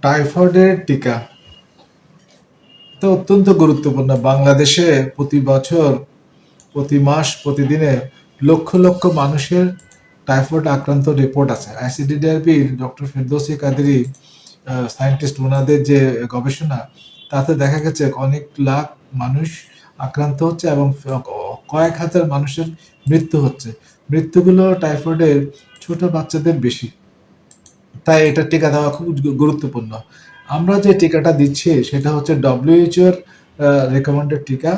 টাইফয়েডের টিকা তো অত্যন্ত গুরুত্বপূর্ণ। বাংলাদেশে প্রতি বছর, প্রতি মাস, প্রতিদিনে লক্ষ লক্ষ মানুষের টাইফয়েড আক্রান্ত রিপোর্ট আছে। আইসিডিডিআরবির ডক্টর ফেরদৌসী কাদেরী সায়েন্টিস্ট, ওনাদের যে গবেষণা, তাতে দেখা গেছে অনেক লাখ মানুষ আক্রান্ত হচ্ছে এবং কয়েক হাজার মানুষের মৃত্যু হচ্ছে। মৃত্যুগুলো টাইফয়েডের ছোট বাচ্চাদের বেশি, তাই এটা টিকা দেওয়া খুব গুরুত্বপূর্ণ। আমরা যে টিকাটা দিচ্ছি সেটা হচ্ছে ডব্লিউএইচওর রেকমেন্ডেড টিকা।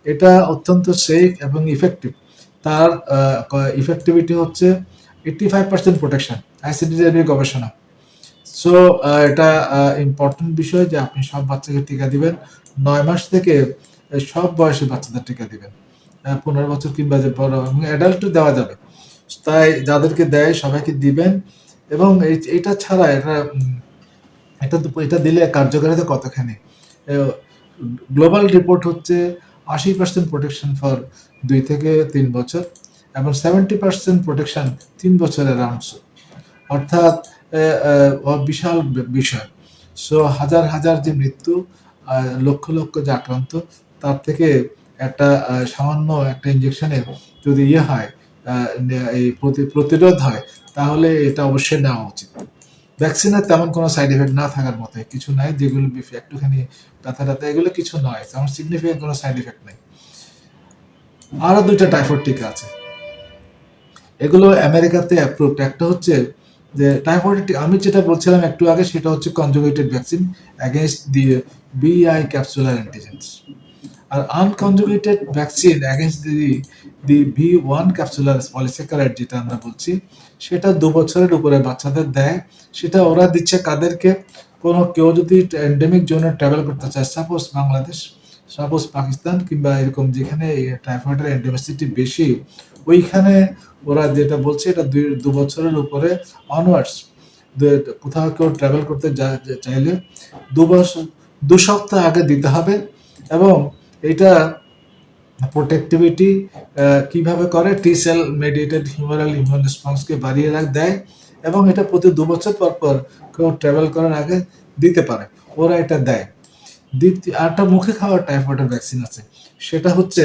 এটা অত্যন্ত সেফ এবং ইফেক্টিভ। তার ইফেক্টিভিটি হচ্ছে 85% প্রোটেকশন, আইসিডিডিআরবির গবেষণা। সো এটা ইম্পর্টেন্ট বিষয় যে আপনি সব বাচ্চাকে টিকা দিবেন। 9 মাস থেকে সব বয়সী বাচ্চাদের টিকা দিবেন। 15 বছর কিংবা যে বড় এবং অ্যাডাল্টও দেওয়া যাবে। তাই যাদেরকে দেয় সবাইকে দিবেন। এবং এইটা ছাড়া এটা দিলে কার্যকারিতা কতখানি? গ্লোবাল রিপোর্ট হচ্ছে 80% প্রোটেকশন ফর 2 থেকে 3 বছর এবং 70% প্রোটেকশন 3 বছরের অ্যারাউন্ড। অর্থাৎ বিশাল বিষয়। সো হাজার হাজার যে মৃত্যু, লক্ষ লক্ষ যে আক্রান্ত, তার থেকে একটা সামান্য একটা ইনজেকশনে যদি হয়, এই প্রতিরোধ হয়, তাহলে এটা অবশ্যই নেওয়া উচিত। ভ্যাকসিনের তেমন কোনো সাইড এফেক্ট না থাকার মতো কিছু নাই, যেগুলো একটুখানি ব্যথা ট্যাথা এগুলো কিছু নয়, তেমন সিগনিফিকেন্ট কোনো সাইড এফেক্ট নেই। আরো 2টা টাইফয়েড টিকা আছে, এগুলো আমেরিকাতে অ্যাপ্রুভড। একটা হচ্ছে যে টাইফয়েড, আমি যেটা বলছিলাম একটু আগে, সেটা হচ্ছে কনজুগেটেড ভ্যাকসিন অ্যাগেনস্ট দি বিআই ক্যাপসুলার অ্যান্টিজেন্স। আর আনকনজুগেটেড ভ্যাকসিন অ্যাগেনস্ট দি ভি1 ক্যাপসুলার পলিস্যাকারাইড, যেটা আমরা বলছি, সেটা 2 বছরের উপরে বাচ্চাদের দেয়। সেটা ওরা দিচ্ছে কাদেরকে? কেউ যদি এন্ডেমিক জোনে ট্রাভেল করতে চায়, সাপোজ বাংলাদেশ, সাপোজ পাকিস্তান, কিংবা এরকম যেখানে টাইফয়েডের এন্ডেমিসিটি বেশি, ওইখানে ওরা যেটা বলছে এটা 2 বছরের উপরে অনওয়ার্ডস কোথাও কেউ ট্রাভেল করতে চাইলে 2 সপ্তাহ আগে দিতে হবে। এবং এটা প্রোটেক্টিভিটি কিভাবে করে? T cell mediated humoral immune রেসপন্সকে বাড়িয়ে দেয়। এবং এটা প্রতি 2 বছর পর পর কেউ ট্রাভেল করার আগে দিতে পারে, ওরা এটা দেয়। আরেকটা মুখে খাওয়ার টাইফয়েডের ভ্যাকসিন আছে, সেটা হচ্ছে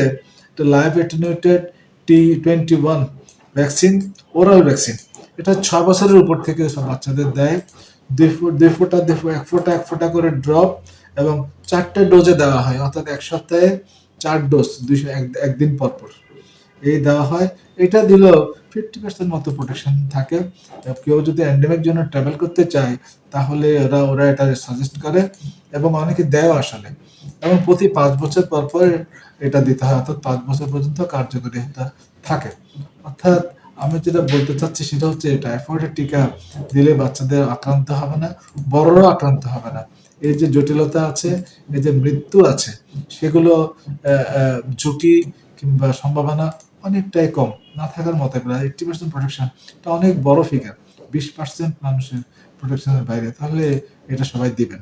live attenuated T21 vaccine, oral vaccine. এটা 6 বছরের উপর থেকে সব বাচ্চাদের দেয়। 1 ফোঁটা করে ড্রপ এবং 4টে ডোজে দেওয়া হয়, অর্থাৎ 1 সপ্তাহে 4 ডোজ, 1 দিন পর পর এই দেওয়া হয়। এটা দিলেও 50% মতো প্রোটেকশন থাকে। কেউ যদি এন্ডেমিক জন্য ট্রাভেল করতে চায়, তাহলে ওরা এটা সাজেস্ট করে এবং অনেকে দেয় আসলে। এবং প্রতি 5 বছর পর পর এটা দিতে হয়, অর্থাৎ 5 বছর পর্যন্ত কার্যকারিতা থাকে। অর্থাৎ আমি যেটা বলতে চাচ্ছি সেটা হচ্ছে টাইফয়েডের টিকা দিলে বাচ্চাদের আক্রান্ত হবে না, বড়রাও আক্রান্ত হবে না। এই যে জটিলতা আছে, এই যে মৃত্যু আছে, সেগুলো ঝুঁকি কিংবা সম্ভাবনা অনেকটাই কম, না থাকার মতো। প্রায় 80% প্রোটেকশন, এটা অনেক বড় ফিগার। 20% মানুষের প্রোটেকশনের বাইরে, তাহলে এটা সবাই দিবেন।